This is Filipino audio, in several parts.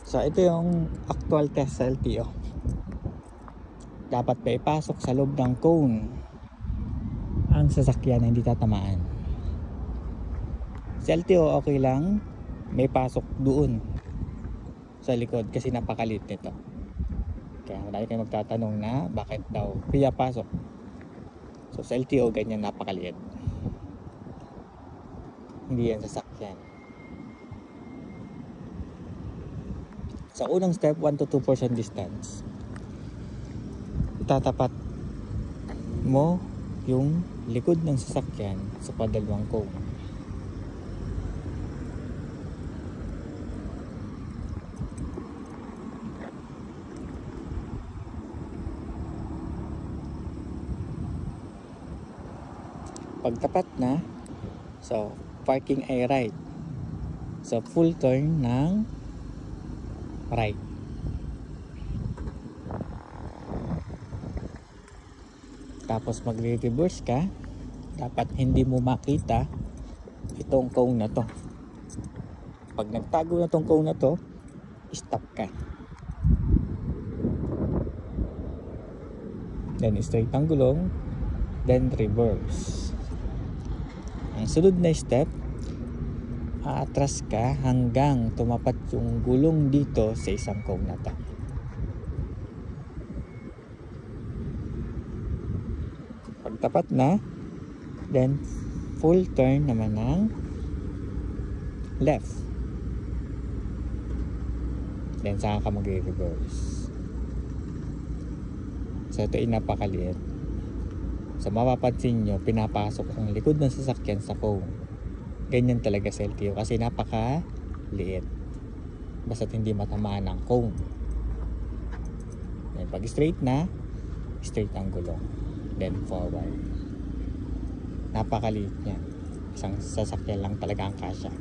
So ito yung actual test sa LTO. Dapat pa ipasok sa loob ng cone ang sasakyan na hindi tatamaan. Sa LTO okay lang, may pasok doon sa likod kasi napakalit nito. Kaya marami kayo magtatanong na bakit daw pinapasok. So sa LTO ganyan, napakaliit. Hindi yan sasakyan. Sa unang step, 1 to 2% distance. Itatapat mo yung likod ng sasakyan sa padalawang cone. Pagtapat na, so parking ay right. So full turn ng right. Tapos magre-reverse ka. Dapat hindi mo makita itong cone na to. Pag nagtago na tong cone na to, stop ka. Then straight ang gulong, then reverse. Ang sunod na step, aatras ka hanggang tumapat yung gulong dito sa isang cone na to. Pagtapat na, then full turn naman ng left. Then saka ka mag-reverse. So ito ay napakaliit. So mapapansin nyo, pinapasok ang likod ng sasakyan sa cone. Ganyan talaga sa LTO kasi napakaliit. Basta't hindi matamaan ang cone. Then pag straight na, straight ang gulong. Then forward. Napakaliit niya. Isang sasakyan lang talaga ang kasya.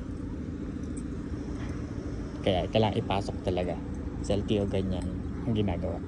Kaya kailangan ipasok talaga. Sa LTO ganyan ang ginagawa.